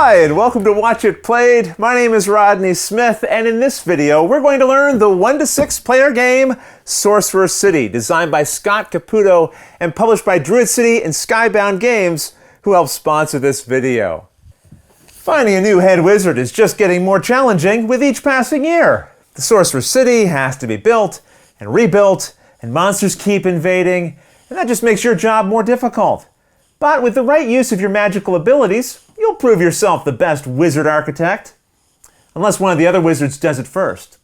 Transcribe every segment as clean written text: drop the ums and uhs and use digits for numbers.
Hi, and welcome to Watch It Played. My name is Rodney Smith, and in this video, we're going to learn the 1 to 6 player game, Sorcerer City, designed by Scott Caputo and published by Druid City and Skybound Games, who helped sponsor this video. Finding a new head wizard is just getting more challenging with each passing year. The Sorcerer City has to be built and rebuilt, and monsters keep invading, and that just makes your job more difficult. But with the right use of your magical abilities, you'll prove yourself the best wizard architect. Unless one of the other wizards does it first.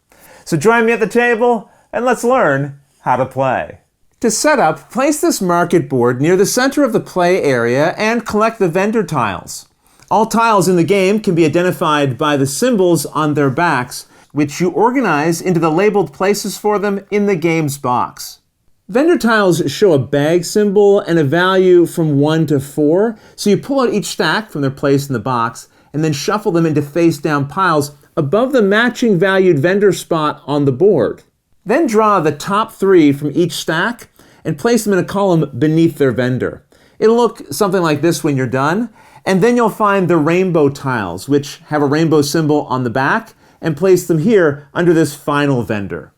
So join me at the table, and let's learn how to play. To set up, place this market board near the center of the play area and collect the vendor tiles. All tiles in the game can be identified by the symbols on their backs, which you organize into the labeled places for them in the game's box. Vendor tiles show a bag symbol and a value from 1 to 4, so you pull out each stack from their place in the box and then shuffle them into face-down piles above the matching valued vendor spot on the board. Then draw the top 3 from each stack and place them in a column beneath their vendor. It'll look something like this when you're done, and then you'll find the rainbow tiles, which have a rainbow symbol on the back, and place them here under this final vendor.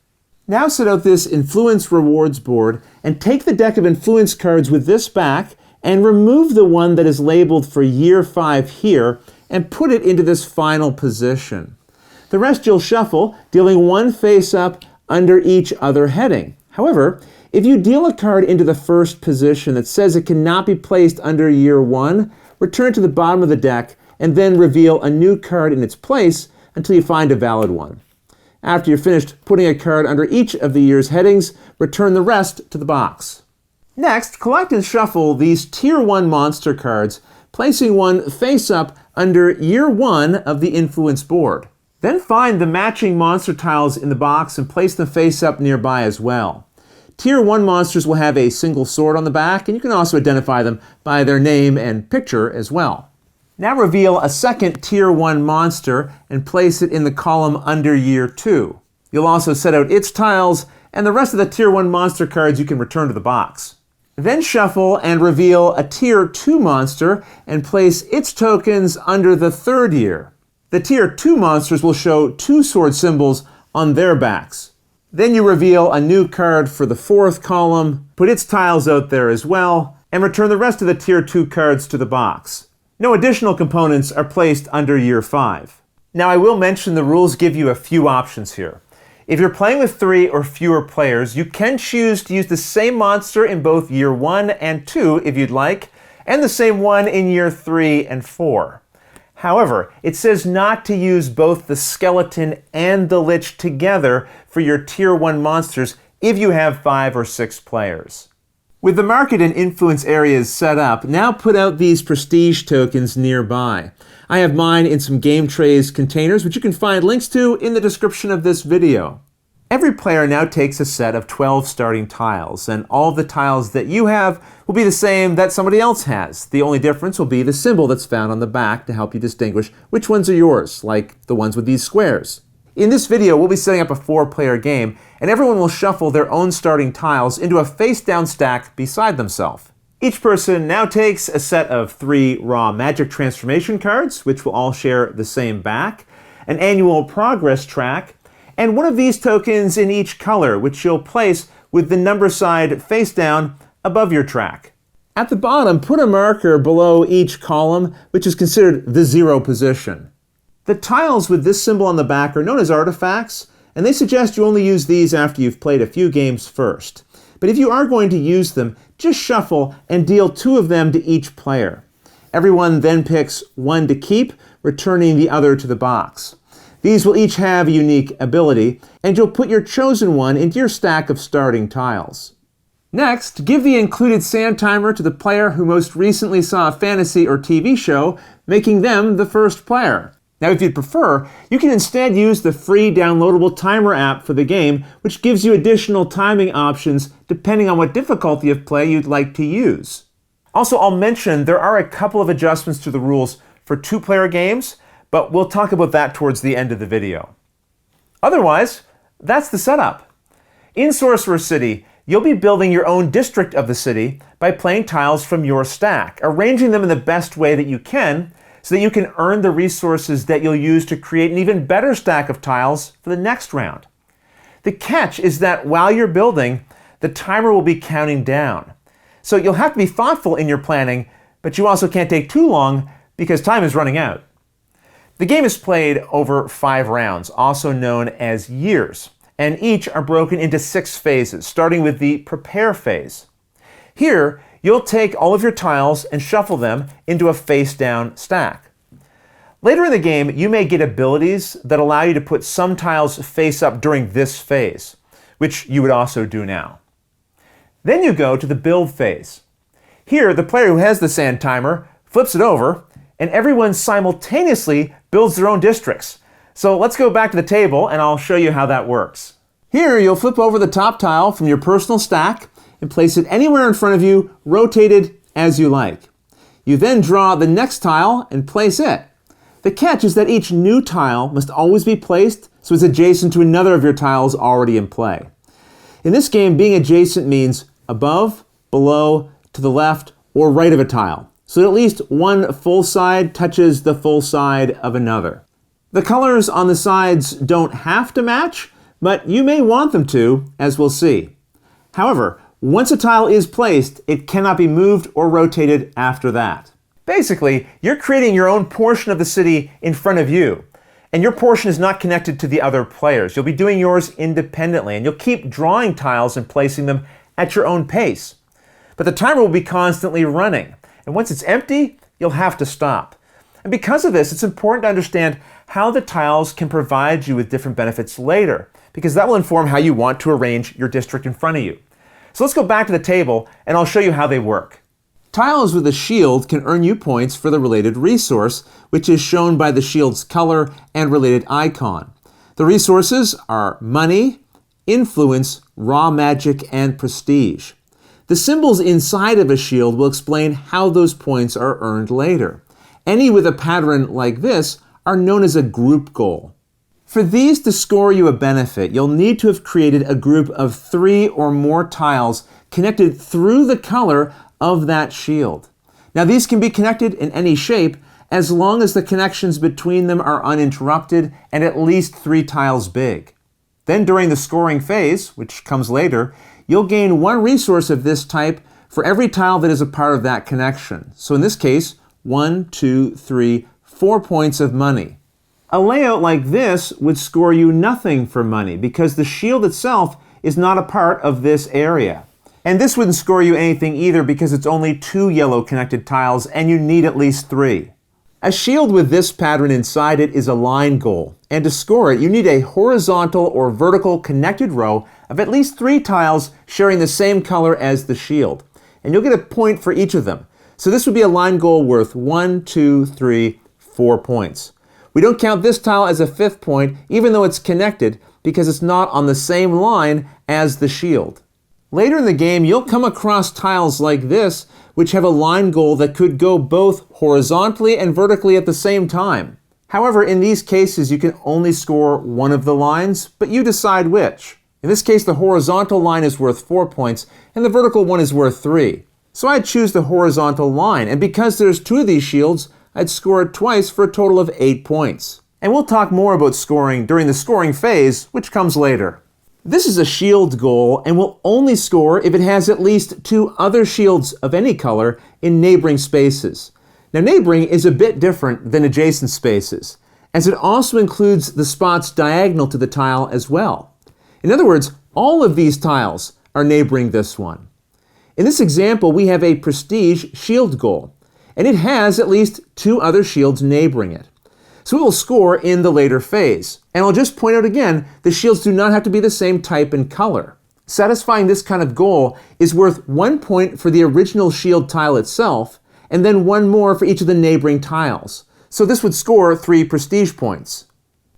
Now set out this Influence Rewards board and take the deck of Influence cards with this back and remove the one that is labeled for Year 5 here and put it into this final position. The rest you'll shuffle, dealing 1 face up under each other heading. However, if you deal a card into the first position that says it cannot be placed under Year 1, return it to the bottom of the deck and then reveal a new card in its place until you find a valid one. After you're finished putting a card under each of the year's headings, return the rest to the box. Next, collect and shuffle these Tier 1 monster cards, placing one face up under Year 1 of the Influence board. Then find the matching monster tiles in the box and place them face up nearby as well. Tier 1 monsters will have a single sword on the back, and you can also identify them by their name and picture as well. Now reveal a second Tier 1 monster and place it in the column under Year 2. You'll also set out its tiles, and the rest of the Tier 1 monster cards you can return to the box. Then shuffle and reveal a Tier 2 monster and place its tokens under the third year. The Tier 2 monsters will show 2 sword symbols on their backs. Then you reveal a new card for the fourth column, put its tiles out there as well, and return the rest of the Tier 2 cards to the box. No additional components are placed under Year 5. Now I will mention the rules give you a few options here. If you're playing with 3 or fewer players, you can choose to use the same monster in both Year 1 and 2 if you'd like, and the same one in Year 3 and 4. However, it says not to use both the skeleton and the lich together for your Tier 1 monsters if you have 5 or 6 players. With the market and influence areas set up, now put out these prestige tokens nearby. I have mine in some game trays containers, which you can find links to in the description of this video. Every player now takes a set of 12 starting tiles, and all of the tiles that you have will be the same that somebody else has. The only difference will be the symbol that's found on the back to help you distinguish which ones are yours, like the ones with these squares. In this video, we'll be setting up a 4-player game, and everyone will shuffle their own starting tiles into a face-down stack beside themselves. Each person now takes a set of 3 raw magic transformation cards, which will all share the same back, an annual progress track, and one of these tokens in each color, which you'll place with the number side face-down above your track. At the bottom, put a marker below each column, which is considered the 0 position. The tiles with this symbol on the back are known as artifacts, and they suggest you only use these after you've played a few games first. But if you are going to use them, just shuffle and deal 2 of them to each player. Everyone then picks 1 to keep, returning the other to the box. These will each have a unique ability, and you'll put your chosen one into your stack of starting tiles. Next, give the included sand timer to the player who most recently saw a fantasy or TV show, making them the first player. Now, if you'd prefer, you can instead use the free downloadable timer app for the game, which gives you additional timing options depending on what difficulty of play you'd like to use. Also, I'll mention there are a couple of adjustments to the rules for 2-player games, but we'll talk about that towards the end of the video. Otherwise, that's the setup. In Sorcerer City, you'll be building your own district of the city by playing tiles from your stack, arranging them in the best way that you can, so that you can earn the resources that you'll use to create an even better stack of tiles for the next round. The catch is that while you're building, the timer will be counting down. So you'll have to be thoughtful in your planning, but you also can't take too long because time is running out. The game is played over 5 rounds, also known as years, and each are broken into 6 phases, starting with the prepare phase. Here, you'll take all of your tiles and shuffle them into a face-down stack. Later in the game, you may get abilities that allow you to put some tiles face up during this phase, which you would also do now. Then you go to the build phase. Here, the player who has the sand timer flips it over, and everyone simultaneously builds their own districts. So let's go back to the table and I'll show you how that works. Here, you'll flip over the top tile from your personal stack and place it anywhere in front of you, rotated as you like. You then draw the next tile and place it. The catch is that each new tile must always be placed so it's adjacent to another of your tiles already in play. In this game, being adjacent means above, below, to the left, or right of a tile, so that at least one full side touches the full side of another. The colors on the sides don't have to match, but you may want them to, as we'll see. However, once a tile is placed, it cannot be moved or rotated after that. Basically, you're creating your own portion of the city in front of you, and your portion is not connected to the other players. You'll be doing yours independently, and you'll keep drawing tiles and placing them at your own pace. But the timer will be constantly running, and once it's empty, you'll have to stop. And because of this, it's important to understand how the tiles can provide you with different benefits later, because that will inform how you want to arrange your district in front of you. So let's go back to the table, and I'll show you how they work. Tiles with a shield can earn you points for the related resource, which is shown by the shield's color and related icon. The resources are money, influence, raw magic, and prestige. The symbols inside of a shield will explain how those points are earned later. Any with a pattern like this are known as a group goal. For these to score you a benefit, you'll need to have created a group of 3 or more tiles connected through the color of that shield. Now these can be connected in any shape as long as the connections between them are uninterrupted and at least 3 tiles big. Then during the scoring phase, which comes later, you'll gain 1 resource of this type for every tile that is a part of that connection. So in this case, 1, 2, 3, 4 points of money. A layout like this would score you nothing for money because the shield itself is not a part of this area. And this wouldn't score you anything either because it's only 2 yellow connected tiles and you need at least 3. A shield with this pattern inside it is a line goal, and to score it you need a horizontal or vertical connected row of at least 3 tiles sharing the same color as the shield. And you'll get a point for each of them. So this would be a line goal worth 1, 2, 3, 4 points. We don't count this tile as a 5th point even though it's connected because it's not on the same line as the shield. Later in the game, you'll come across tiles like this, which have a line goal that could go both horizontally and vertically at the same time. However, in these cases, you can only score one of the lines, but you decide which. In this case, the horizontal line is worth 4 points, and the vertical one is worth 3. So I'd choose the horizontal line, and because there's 2 of these shields, I'd score it twice for a total of 8 points. And we'll talk more about scoring during the scoring phase, which comes later. This is a shield goal and will only score if it has at least 2 other shields of any color in neighboring spaces. Now neighboring is a bit different than adjacent spaces, as it also includes the spots diagonal to the tile as well. In other words, all of these tiles are neighboring this one. In this example, we have a prestige shield goal, and it has at least 2 other shields neighboring it. So it will score in the later phase. And I'll just point out again, the shields do not have to be the same type and color. Satisfying this kind of goal is worth 1 point for the original shield tile itself, and then 1 more for each of the neighboring tiles. So this would score 3 prestige points.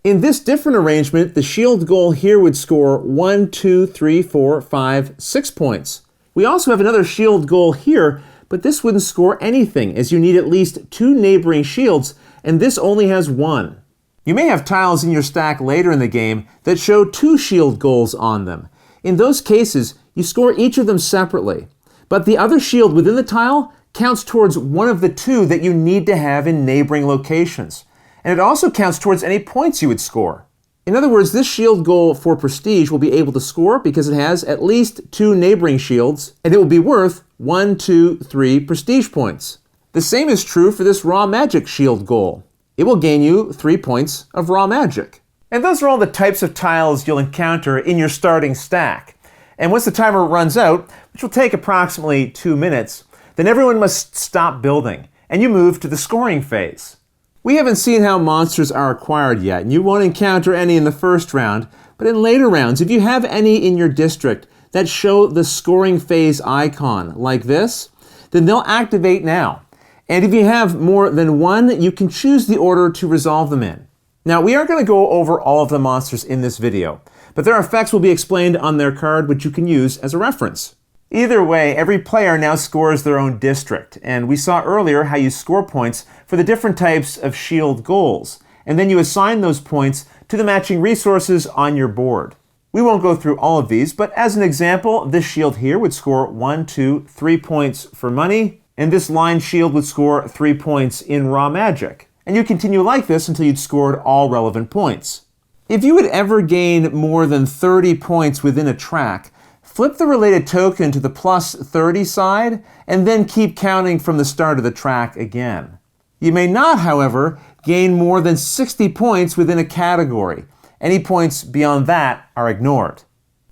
In this different arrangement, the shield goal here would score 1, 2, 3, 4, 5, 6 points. We also have another shield goal here, but this wouldn't score anything as you need at least 2 neighboring shields, and this only has 1. You may have tiles in your stack later in the game that show 2 shield goals on them. In those cases, you score each of them separately, but the other shield within the tile counts towards one of the two that you need to have in neighboring locations. And it also counts towards any points you would score. In other words, this shield goal for prestige will be able to score because it has at least 2 neighboring shields, and it will be worth 1, 2, 3 prestige points. The same is true for this raw magic shield goal. It will gain you 3 points of raw magic. And those are all the types of tiles you'll encounter in your starting stack. And once the timer runs out, which will take approximately 2 minutes, then everyone must stop building, and you move to the scoring phase. We haven't seen how monsters are acquired yet, and you won't encounter any in the first round, but in later rounds, if you have any in your district that show the scoring phase icon, like this, then they'll activate now. And if you have more than one, you can choose the order to resolve them in. Now, we aren't going to go over all of the monsters in this video, but their effects will be explained on their card, which you can use as a reference. Either way, every player now scores their own district, and we saw earlier how you score points for the different types of shield goals, and then you assign those points to the matching resources on your board. We won't go through all of these, but as an example, this shield here would score 1, 2, 3 points for money, and this line shield would score 3 points in raw magic. And you continue like this until you'd scored all relevant points. If you would ever gain more than 30 points within a track, flip the related token to the plus 30 side, and then keep counting from the start of the track again. You may not, however, gain more than 60 points within a category. Any points beyond that are ignored.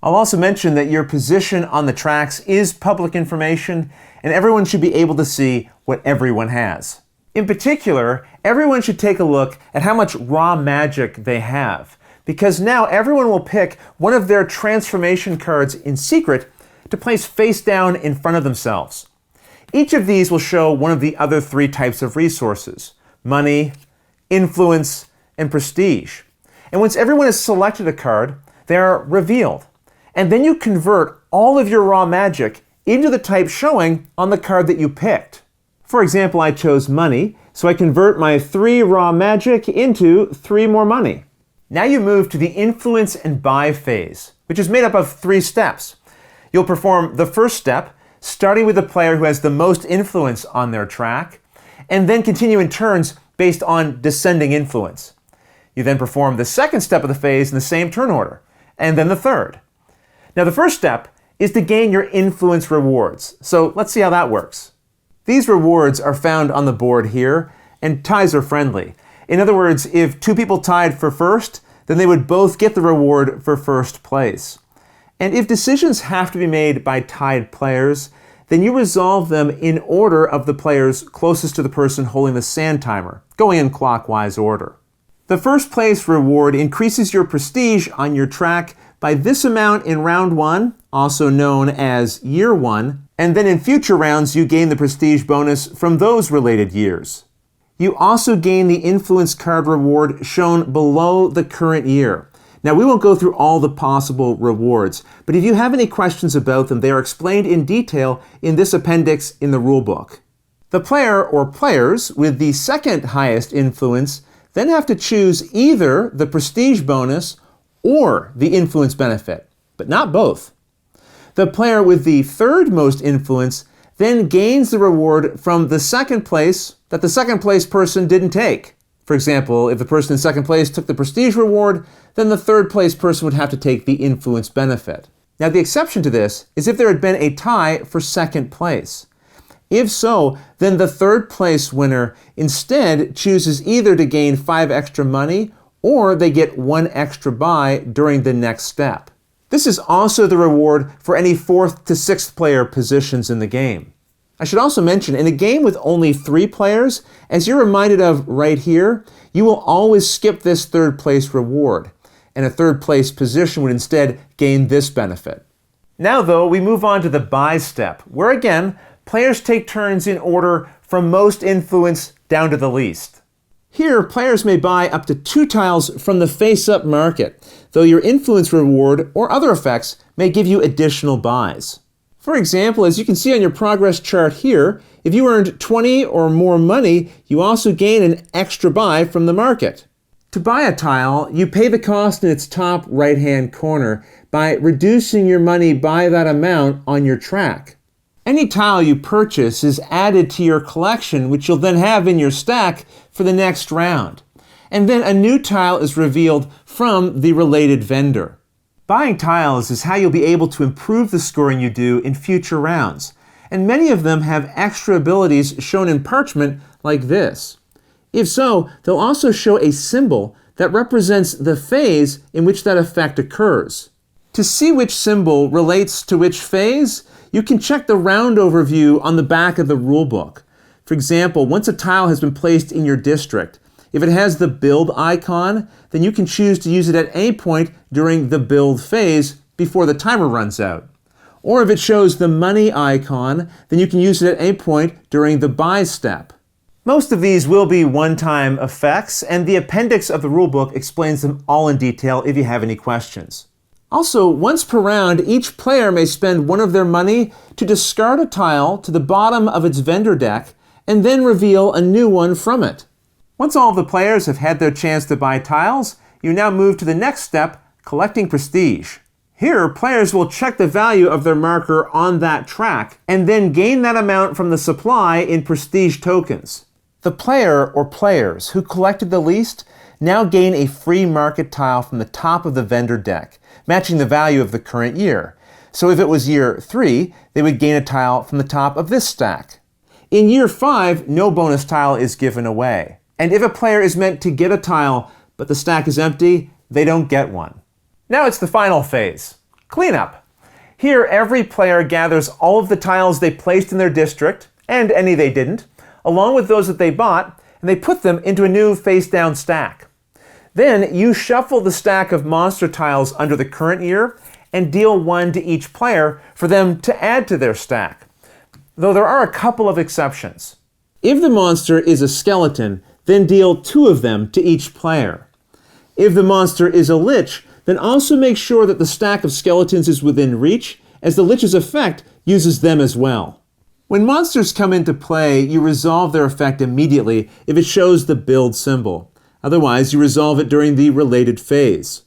I'll also mention that your position on the tracks is public information, and everyone should be able to see what everyone has. In particular, everyone should take a look at how much raw magic they have, because now everyone will pick one of their transformation cards in secret to place face down in front of themselves. Each of these will show one of the other 3 types of resources: money, influence, and prestige. And once everyone has selected a card, they are revealed. And then you convert all of your raw magic into the type showing on the card that you picked. For example, I chose money, so I convert my 3 raw magic into 3 more money. Now you move to the influence and buy phase, which is made up of 3 steps. You'll perform the first step, starting with the player who has the most influence on their track, and then continue in turns based on descending influence. You then perform the second step of the phase in the same turn order, and then the third. Now the first step is to gain your influence rewards, so let's see how that works. These rewards are found on the board here, and ties are friendly. In other words, if 2 people tied for first, then they would both get the reward for first place. And if decisions have to be made by tied players, then you resolve them in order of the players closest to the person holding the sand timer, going in clockwise order. The first place reward increases your prestige on your track by this amount in round 1, also known as year 1, and then in future rounds you gain the prestige bonus from those related years. You also gain the influence card reward shown below the current year. Now, we won't go through all the possible rewards, but if you have any questions about them, they are explained in detail in this appendix in the rulebook. The player or players with the second highest influence then have to choose either the prestige bonus or the influence benefit, but not both. The player with the third most influence then gains the reward from the second place that the second place person didn't take. For example, if the person in second place took the prestige reward, then the third place person would have to take the influence benefit. Now, the exception to this is if there had been a tie for second place. If so, then the third place winner instead chooses either to gain 5 extra money or they get 1 extra buy during the next step. This is also the reward for any 4th to 6th player positions in the game. I should also mention, in a game with only 3 players, as you're reminded of right here, you will always skip this third place reward, and a third place position would instead gain this benefit. Now though, we move on to the buy step, where again, players take turns in order from most influence down to the least. Here, players may buy up to 2 tiles from the face-up market, though your influence reward or other effects may give you additional buys. For example, as you can see on your progress chart here, if you earned 20 or more money, you also gain an extra buy from the market. To buy a tile, you pay the cost in its top right-hand corner by reducing your money by that amount on your track. Any tile you purchase is added to your collection, which you'll then have in your stack for the next round. And then a new tile is revealed from the related vendor. Buying tiles is how you'll be able to improve the scoring you do in future rounds. And many of them have extra abilities shown in parchment like this. If so, they'll also show a symbol that represents the phase in which that effect occurs. To see which symbol relates to which phase, you can check the round overview on the back of the rulebook. For example, once a tile has been placed in your district, if it has the build icon, then you can choose to use it at any point during the build phase before the timer runs out. Or if it shows the money icon, then you can use it at any point during the buy step. Most of these will be one-time effects, and the appendix of the rulebook explains them all in detail if you have any questions. Also, once per round, each player may spend one of their money to discard a tile to the bottom of its vendor deck and then reveal a new one from it. Once all of the players have had their chance to buy tiles, you now move to the next step, collecting prestige. Here, players will check the value of their marker on that track and then gain that amount from the supply in prestige tokens. The player or players who collected the least now gain a free market tile from the top of the vendor deck, matching the value of the current year. So if it was year 3, they would gain a tile from the top of this stack. In year 5, no bonus tile is given away. And if a player is meant to get a tile, but the stack is empty, they don't get one. Now it's the final phase, cleanup. Here, every player gathers all of the tiles they placed in their district, and any they didn't, along with those that they bought, and they put them into a new face-down stack. Then you shuffle the stack of monster tiles under the current year and deal 1 to each player for them to add to their stack. Though there are a couple of exceptions. If the monster is a skeleton, then deal 2 of them to each player. If the monster is a lich, then also make sure that the stack of skeletons is within reach, as the lich's effect uses them as well. When monsters come into play, you resolve their effect immediately if it shows the build symbol. Otherwise, you resolve it during the related phase.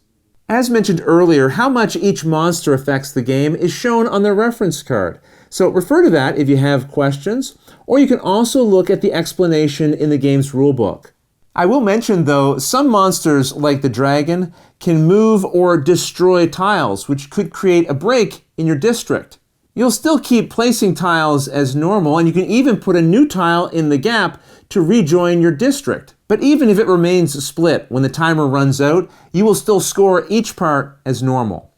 As mentioned earlier, how much each monster affects the game is shown on the reference card. So refer to that if you have questions, or you can also look at the explanation in the game's rulebook. I will mention, though, some monsters, like the dragon, can move or destroy tiles, which could create a break in your district. You'll still keep placing tiles as normal, and you can even put a new tile in the gap to rejoin your district. But even if it remains split when the timer runs out, you will still score each part as normal.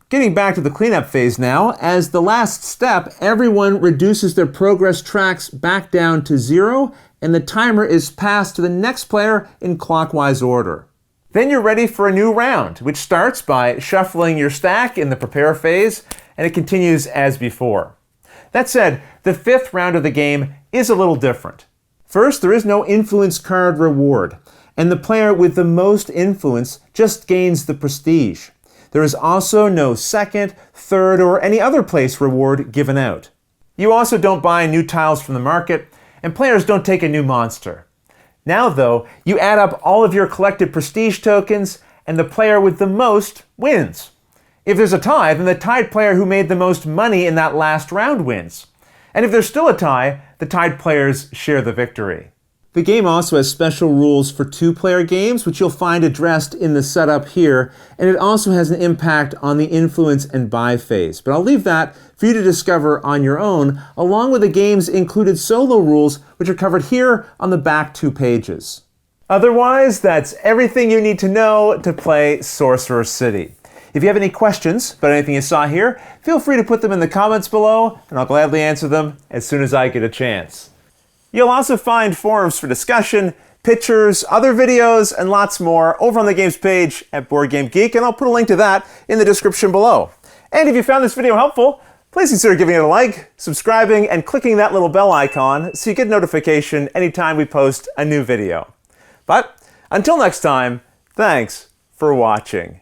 Getting back to the cleanup phase now, as the last step, everyone reduces their progress tracks back down to 0, and the timer is passed to the next player in clockwise order. Then you're ready for a new round, which starts by shuffling your stack in the prepare phase, and it continues as before. That said, the 5th round of the game is a little different. First, there is no influence card reward, and the player with the most influence just gains the prestige. There is also no 2nd, 3rd, or any other place reward given out. You also don't buy new tiles from the market, and players don't take a new monster. Now, though, you add up all of your collected prestige tokens, and the player with the most wins. If there's a tie, then the tied player who made the most money in that last round wins. And if there's still a tie, the tied players share the victory. The game also has special rules for 2-player games, which you'll find addressed in the setup here, and it also has an impact on the influence and buy phase. But I'll leave that for you to discover on your own, along with the game's included solo rules, which are covered here on the back 2 pages. Otherwise, that's everything you need to know to play Sorcerer City. If you have any questions about anything you saw here, feel free to put them in the comments below, and I'll gladly answer them as soon as I get a chance. You'll also find forums for discussion, pictures, other videos, and lots more over on the games page at Board Game Geek, and I'll put a link to that in the description below. And if you found this video helpful, please consider giving it a like, subscribing, and clicking that little bell icon so you get notification anytime we post a new video. But until next time, thanks for watching.